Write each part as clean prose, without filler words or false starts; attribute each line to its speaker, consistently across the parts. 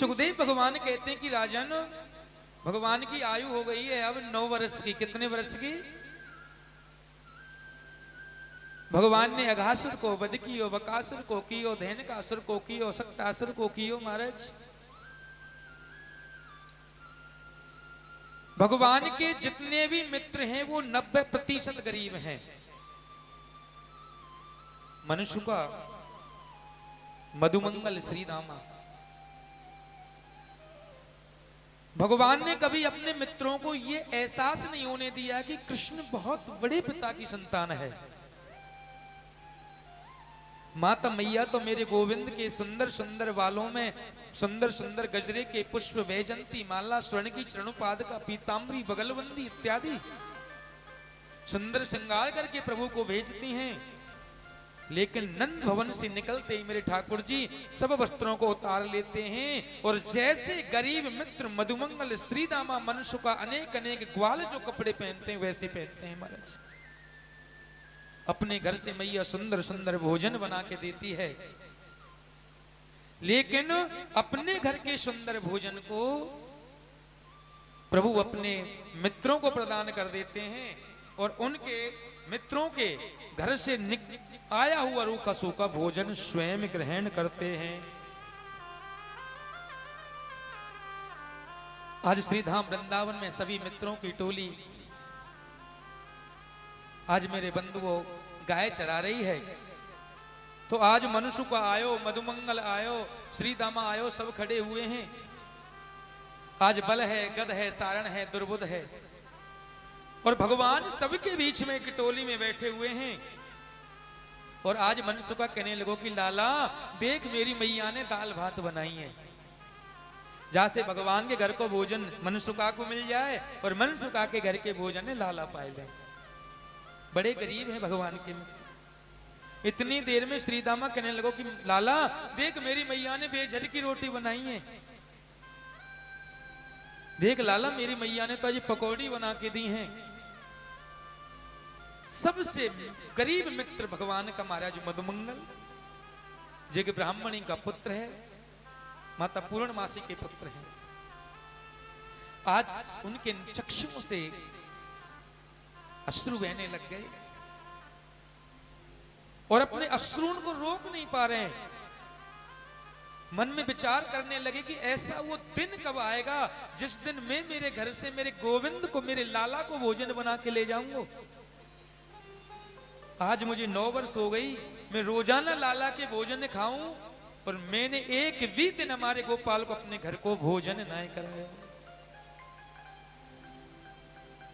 Speaker 1: सुखदेव भगवान कहते हैं कि राजन, भगवान की आयु हो गई है अब 9 वर्ष की। कितने वर्ष की? भगवान ने अघासुर को वध कियो, बकासुर को कियो, धेनुकासुर को कियो, सक्तासुर को कियो। महाराज भगवान के जितने भी मित्र हैं वो 90% गरीब हैं। मनुष्य का मधुमंगल श्री दामा, भगवान ने कभी अपने मित्रों को ये एहसास नहीं होने दिया कि कृष्ण बहुत बड़े पिता की संतान है। माता मैया तो मेरे गोविंद के सुंदर सुंदर बालों में सुंदर सुंदर गजरे के पुष्प, वैजंती माला, स्वर्ण की चरणोपाद का पीताम्बरी, बगलबंदी इत्यादि सुंदर श्रृंगार करके प्रभु को भेजती हैं। लेकिन नंद भवन से निकलते ही मेरे ठाकुर जी सब वस्त्रों को उतार लेते हैं और जैसे गरीब मित्र मधुमंगल श्रीदामा मनुष्य का अनेक अनेक ग्वाल जो कपड़े पहनते हैं वैसे पहनते हैं। महाराज अपने घर से मैया सुंदर सुंदर भोजन बना के देती है, लेकिन अपने घर के सुंदर भोजन को प्रभु अपने मित्रों को प्रदान कर देते हैं और उनके मित्रों के घर से आया हुआ रूखा सूखा भोजन स्वयं ग्रहण करते हैं। आज श्रीधाम वृंदावन में सभी मित्रों की टोली, आज मेरे बंधुओं गाय चरा रही है, तो आज मनुष्य का आयो, मधुमंगल आयो, श्रीदामा आयो, सब खड़े हुए हैं। आज बल है, गद है, सारण है, दुर्बुद है और भगवान सबके बीच में एक टोली में बैठे हुए हैं। और आज मनुष्य का कहने लगो कि लाला देख मेरी मैया ने दाल भात बनाई है। जहां से भगवान के घर को भोजन मनुष्य को मिल जाए और मनुष्य के घर के भोजन ने लाला पाए जाए। बड़े गरीब हैं भगवान के। इतनी देर में श्रीदामा कहने लगो कि लाला देख मेरी मैया ने बेझर की रोटी बनाई है। देख लाला मेरी मैया ने तो आज पकौड़ी बना के दी हैं। सबसे गरीब मित्र भगवान का महाराज मधुमंगल, जो कि ब्राह्मणी का पुत्र है, माता पूर्णमासी के पुत्र हैं। आज उनके चक्षुओं से अश्रु बहने लग गए और अपने अश्रुओं को रोक नहीं पा रहे हैं। मन में विचार करने लगे कि ऐसा वो दिन कब आएगा जिस दिन मैं मेरे घर से मेरे गोविंद को, मेरे लाला को भोजन बना के ले जाऊंगा। आज मुझे 9 वर्ष हो गई, मैं रोजाना लाला के भोजन खाऊं और मैंने एक भी दिन हमारे गोपाल को अपने घर को भोजन नहीं कराया।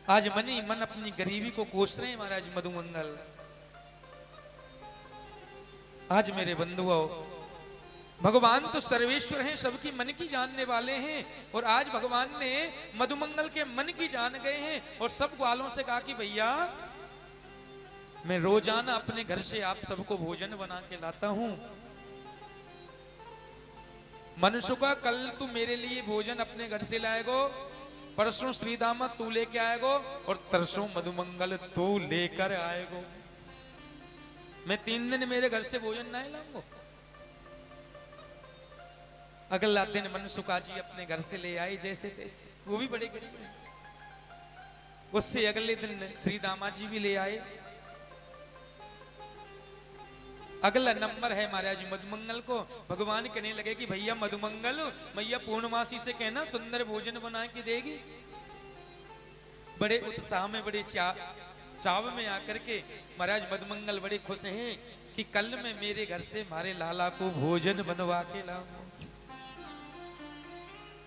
Speaker 1: आज मन ही मन अपनी गरीबी को कोस रहे हैं महाराज मधुमंगल। आज मेरे बंधुओं भगवान तो सर्वेश्वर हैं, सबकी मन की जानने वाले हैं और आज भगवान ने मधुमंगल के मन की जान गए हैं और सब ग्वालों से कहा कि भैया मैं रोजाना अपने घर से आप सबको भोजन बना के लाता हूं। मनुष्य का कल तू मेरे लिए भोजन अपने घर से लाएगो, परसों श्रीदामा तू लेके आएगो और तरसों मधुमंगल तू लेकर आएगो। मैं 3 दिन मेरे घर से भोजन नहीं लाऊंगा। अगला दिन मनसुखा जी अपने घर से ले आए जैसे तैसे, वो भी बड़े गरीब हैं। उससे अगले दिन श्रीदामा जी भी ले आए। अगला नंबर है महाराज मधुमंगल को। भगवान कहने लगे कि भैया मधुमंगल मैया पूर्णमासी से कहना सुंदर भोजन बना के देगी। बड़े उत्साह में, बड़े चाव में आकर के महाराज मधुमंगल बड़े खुश हैं कि कल मैं मेरे घर से हमारे लाला को भोजन बनवा के लाऊंगा।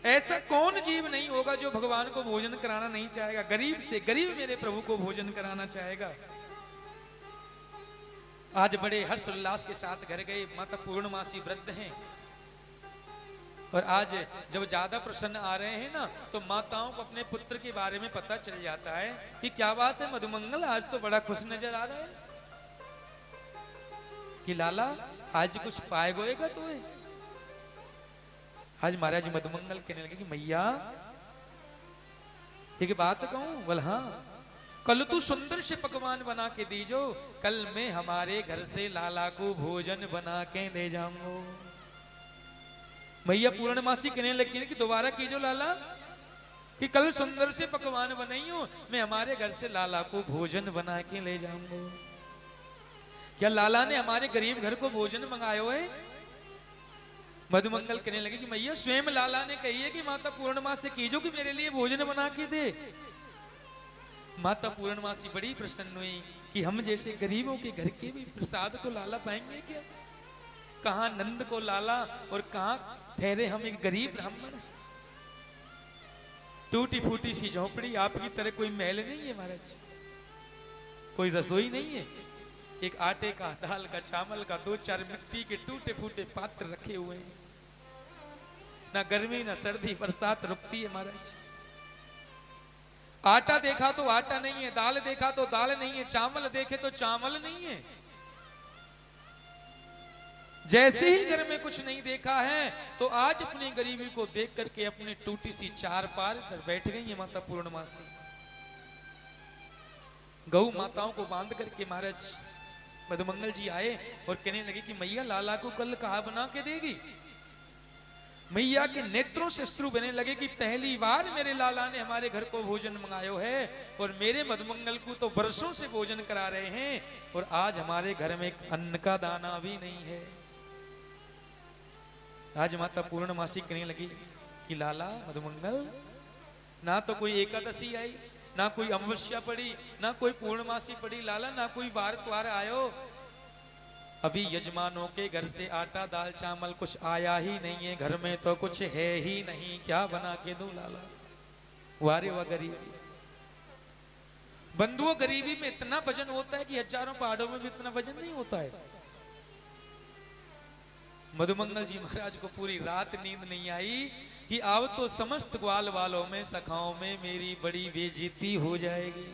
Speaker 1: ऐसा कौन जीव नहीं होगा जो भगवान को भोजन कराना नहीं चाहेगा। गरीब से गरीब मेरे प्रभु को भोजन कराना चाहेगा। आज बड़े हर्ष उल्लास के साथ घर गए। माता पूर्णमासी वृद्ध हैं और आज जब ज्यादा प्रसन्न आ रहे हैं ना तो माताओं को अपने पुत्र के बारे में पता चल जाता है कि क्या बात है मधुमंगल आज तो बड़ा खुश नजर आ रहा है कि लाला आज कुछ पाए गोएगा तो है। आज महाराज मधुमंगल कहने लगे कि मैया एक बात कहूं। बोल हाँ। कल तू सुंदर से पकवान बना के दीजो, कल मैं हमारे घर से लाला को भोजन बना के ले जाऊंगा। मैया पूर्णमासी कहने लगी कि दोबारा कीजो लाला, कि कल सुंदर से पकवान बनाई हूं, मैं हमारे घर से लाला को भोजन बना के ले जाऊंगा। क्या लाला ने हमारे गरीब घर को भोजन मंगायो है? मधुमंगल कहने लगे कि मैया स्वयं लाला ने कही है कि माता पूर्णमासी कीजो कि मेरे लिए भोजन बना के दे। माता पूर्णमासी बड़ी प्रसन्न हुई कि हम जैसे गरीबों के घर के भी प्रसाद को लाला पाएंगे क्या? कहां नंद को लाला और कहां ठहरे हम एक गरीब ब्राह्मण। टूटी फूटी सी झोपड़ी, आपकी तरह कोई महल नहीं है महाराज, कोई रसोई नहीं है, एक आटे का, दाल का, चावल का, 2-4 मिट्टी के टूटे फूटे पात्र रखे हुए हैं। ना गर्मी ना सर्दी बरसात रुकती है महाराज। आटा देखा तो आटा नहीं है, दाल देखा तो दाल नहीं है, चावल देखे तो चावल नहीं है। जैसे ही घर में कुछ नहीं देखा है तो आज अपनी गरीबी को देख करके अपनी टूटी सी चार पार कर बैठ गई है माता पूर्णमासी। गौ माताओं को बांध करके महाराज मधुमंगल जी आए और कहने लगे कि मैया लाला को कल कहा बना के देगी। मैया के नेत्रों से अश्रु बहने लगे कि पहली बार मेरे लाला ने हमारे घर को भोजन मंगायो है और मेरे मधुमंगल को तो वर्षों से भोजन करा रहे हैं और आज हमारे घर में अन्न का दाना भी नहीं है। आज माता पूर्णमासी कहने लगी कि लाला मधुमंगल, ना तो कोई एकादशी आई, ना कोई अमावस्या पड़ी, ना कोई पूर्णमासी पड़ी लाला, ना कोई बार त्वार आयो। अभी यजमानों के घर से आटा दाल चावल कुछ आया ही नहीं है, घर में तो कुछ है ही नहीं, क्या बना के दूं लाला। वारे व गरीबी, बंधुओं गरीबी में इतना वजन होता है कि हजारों पहाड़ों में भी इतना वजन नहीं होता है। मधुमंगल जी महाराज को पूरी रात नींद नहीं आई कि अब तो समस्त ग्वाल वालों में सखाओं में मेरी बड़ी बेइज्जती हो जाएगी।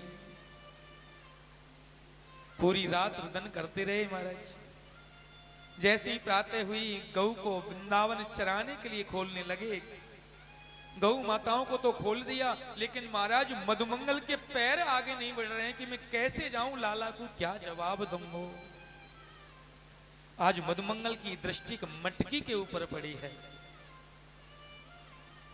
Speaker 1: पूरी रात रुदन करते रहे महाराज। जैसे ही प्रातः हुई गऊ को वृंदावन चराने के लिए खोलने लगे, गऊ माताओं को तो खोल दिया लेकिन महाराज मधुमंगल के पैर आगे नहीं बढ़ रहे हैं कि मैं कैसे जाऊं, लाला को क्या जवाब दूंगा। आज मधुमंगल की दृष्टि मटकी के ऊपर पड़ी है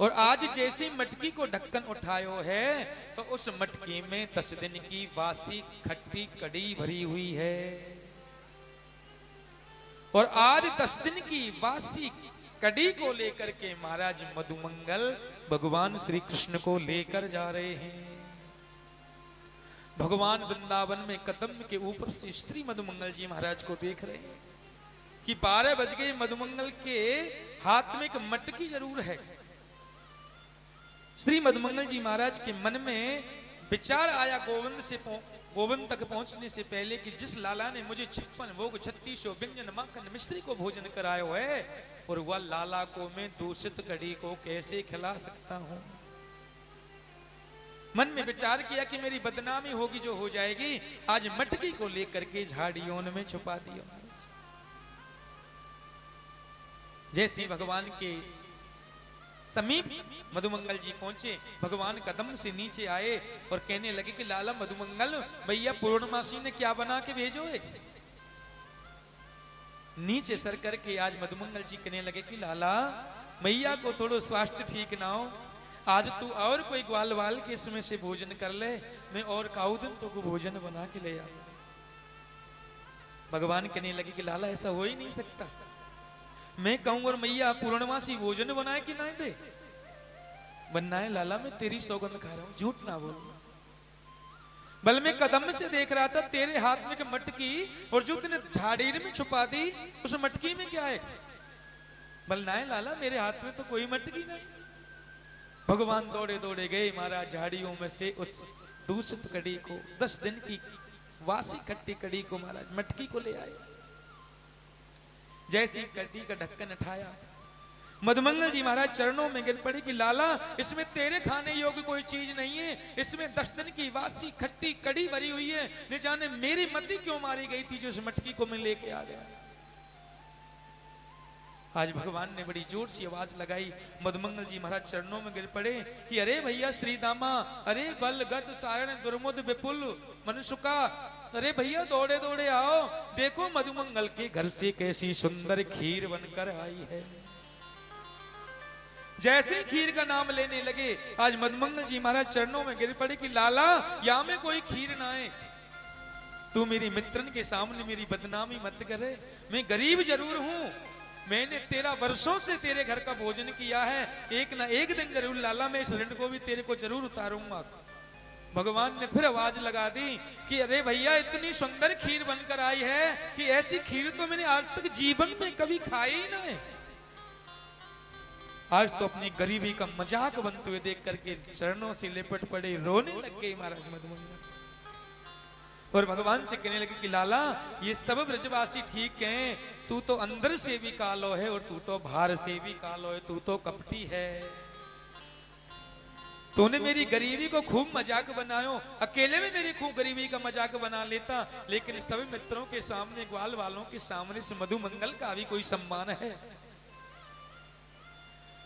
Speaker 1: और आज जैसे मटकी को ढक्कन उठायो है तो उस मटकी में 10 दिन की बासी खट्टी कड़ी भरी हुई है और आज 10 दिन की बासी कड़ी को लेकर के महाराज मधुमंगल भगवान श्री कृष्ण को लेकर जा रहे हैं। भगवान वृंदावन में कदम के ऊपर से श्री मधुमंगल जी महाराज को देख रहे हैं कि 12 बज गए। मधुमंगल के हाथ में एक मटकी जरूर है। श्री मधुमंगल जी महाराज के मन में विचार आया गोविंद तक पहुंचने से पहले कि जिस लाला ने मुझे 56 भोग 36 व्यंजन माखन मिश्री को भोजन करायो है और वह लाला को मैं दूषित कड़ी को कैसे खिला सकता हूं। मन में विचार किया कि मेरी बदनामी होगी जो हो जाएगी। आज मटकी को लेकर के झाड़ियों में छुपा दिया। जैसे भगवान के समीप मधुमंगल जी पहुंचे, भगवान कदम से नीचे आए और कहने लगे कि लाला मधुमंगल, भैया पूर्णमासी ने क्या बना के भेजो है। नीचे सर करके आज मधुमंगल जी कहने लगे कि लाला मैया को थोड़ा स्वास्थ्य ठीक ना हो, आज तू और कोई ग्वाल वाल के इसमें से भोजन कर ले, मैं और काऊ दिन तो को भोजन बना के ले आऊं। भगवान कहने लगे कि लाला ऐसा हो ही नहीं सकता। मैं कहूं और मैया पूर्णमासी भोजन बनाए कि ना दे, बनना है लाला, मैं तेरी सौगंध खा रहा हूं, झूठ ना बोल। बल मैं कदम से देख रहा था तेरे हाथ में एक मटकी और जो तूने झाड़ीर में छुपा दी उस मटकी में क्या है। बल ना है लाला, मेरे हाथ में तो कोई मटकी नहीं। भगवान दौड़े दौड़े गए महाराज झाड़ियों में से उस दूषित कड़ी को, 10 दिन की वासी खट्टी कड़ी को महाराज मटकी को ले आए। जैसी कड़ी का ढक्कन उठाया, मधुमंगल जी महाराज चरणों में गिर पड़े कि लाला इसमें तेरे खाने योग्य कोई चीज नहीं है, इसमें 10 दिन की वासी खट्टी कड़ी भरी हुई है। न जाने मेरी मती क्यों मारी गई थी जो इस मटकी को मैं लेके आ गया। आज भगवान ने बड़ी जोर से आवाज लगाई, मधुमंगल जी महाराज चरणों में गिर पड़े कि अरे भैया श्री दामा, अरे बल गद सारण दुर्मुद विपुल मनुष्का, अरे भैया दौड़े दौड़े आओ, देखो मधुमंगल के घर से कैसी सुंदर खीर बनकर आई है। जैसे ही खीर का नाम लेने लगे, आज मधुमंगल जी महाराज चरणों में गिर पड़े कि लाला या में कोई खीर ना आए, तू मेरी मित्रन के सामने मेरी बदनामी मत करे। मैं गरीब जरूर हूं, मैंने 13 वर्षों से तेरे घर का भोजन किया है, एक ना एक दिन जरूर लाला मैं इस ऋण को भी तेरे को जरूर उतारूंगा। भगवान ने फिर आवाज लगा दी कि अरे भैया इतनी सुंदर खीर बनकर आई है कि ऐसी खीर तो मैंने आज तक जीवन में कभी खाई ही ना है। आज तो अपनी गरीबी का मजाक बनते हुए देख करके चरणों से लिपट पड़े, रोने लग गए महाराज मधुमंगल। और भगवान से कहने लगे कि लाला ये सब ब्रजवासी ठीक हैं, तू तो अंदर से भी कालो है और तू तो बाहर से भी कालो है, तू तो कपटी है। तूने मेरी गरीबी को खूब मजाक बनायो, अकेले में मेरी खूब गरीबी का मजाक बना लेता, लेकिन सभी मित्रों के सामने, ग्वाल वालों के सामने से मधुमंगल का भी कोई सम्मान है।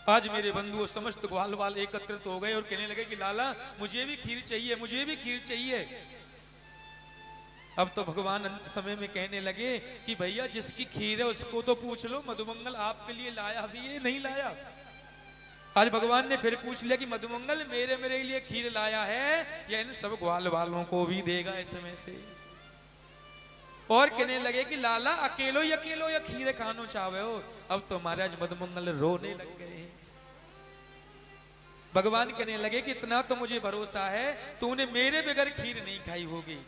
Speaker 1: आज मेरे बंधुओं समस्त ग्वाल वाल एकत्रित हो गए और कहने लगे कि लाला मुझे भी खीर चाहिए, मुझे भी खीर चाहिए। अब तो भगवान अंत समय में कहने लगे कि भैया जिसकी खीर है उसको तो पूछ लो, मधुमंगल आपके लिए लाया भी है नहीं लाया। आज भगवान ने फिर पूछ लिया कि मधुमंगल मेरे लिए खीर लाया है या इन सब ग्वाल वालों को भी देगा इस समय से। और कहने लगे कि लाला अकेलो या खीर खानो चाहे हो। अब तो महाराज मधुमंगल रोने लग गए। भगवान कहने लगे कि इतना तो मुझे भरोसा है तूने मेरे बगैर खीर नहीं खाई होगी।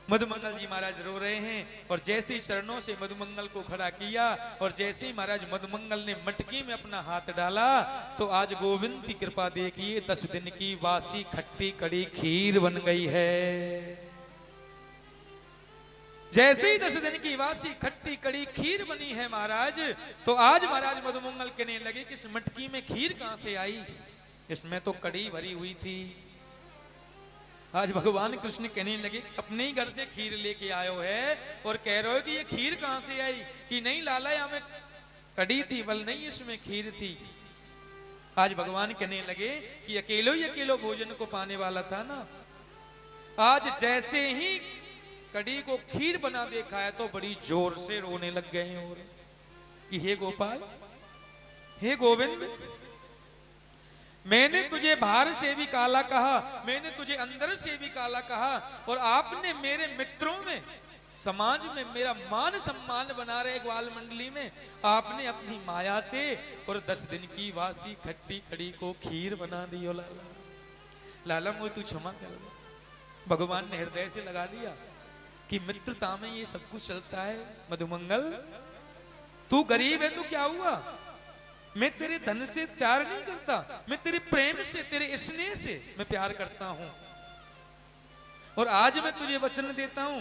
Speaker 1: मधुमंगल जी महाराज रो रहे हैं और जैसे ही चरणों से मधुमंगल को खड़ा किया और जैसे ही महाराज मधुमंगल ने मटकी में अपना हाथ डाला तो आज गोविंद की कृपा देखिए 10 दिन की वासी खट्टी कड़ी खीर बन गई है। जैसे ही 10 दिन की वासी खट्टी कड़ी खीर बनी है महाराज, तो आज महाराज मधुमंगल कहने लगे कि इस मटकी में खीर कहां से आई, इसमें तो कड़ी भरी हुई थी। आज भगवान कृष्ण कहने लगे अपने ही घर से खीर लेके आयो है और कह रहे हो कि ये खीर कहां से आई, कि नहीं लाला यहां में कड़ी थी, बल नहीं इसमें खीर थी। आज भगवान कहने लगे कि अकेलो ही अकेलो भोजन को पाने वाला था ना, आज जैसे ही कड़ी को खीर बना देखा है तो बड़ी जोर से रोने लग गए हैं और कि हे गोपाल, हे गोविंद, मैंने तुझे बाहर से भी काला कहा, मैंने तुझे अंदर से भी काला कहा, और आपने मेरे मित्रों में, समाज में मेरा मान सम्मान बना रहे ग्वाल मंडली में आपने अपनी माया से और 10 दिन की वासी खट्टी कड़ी को खीर बना दी। लाला लाला मुझे तू क्षमा कर। भगवान ने हृदय से लगा दिया कि मित्रता में ये सब कुछ चलता है। मधुमंगल तू गरीब है तो क्या हुआ, मैं तेरे धन से प्यार नहीं करता, मैं तेरे प्रेम से, तेरे स्नेह से मैं प्यार करता हूं। और आज मैं तुझे वचन देता हूं,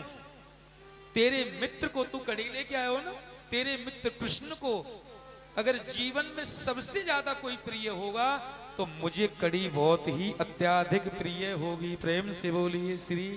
Speaker 1: तेरे मित्र को तू कड़ी लेके आया हो ना, तेरे मित्र कृष्ण को अगर जीवन में सबसे ज्यादा कोई प्रिय होगा तो मुझे कड़ी बहुत ही अत्याधिक प्रिय होगी। प्रेम से बोलिए श्री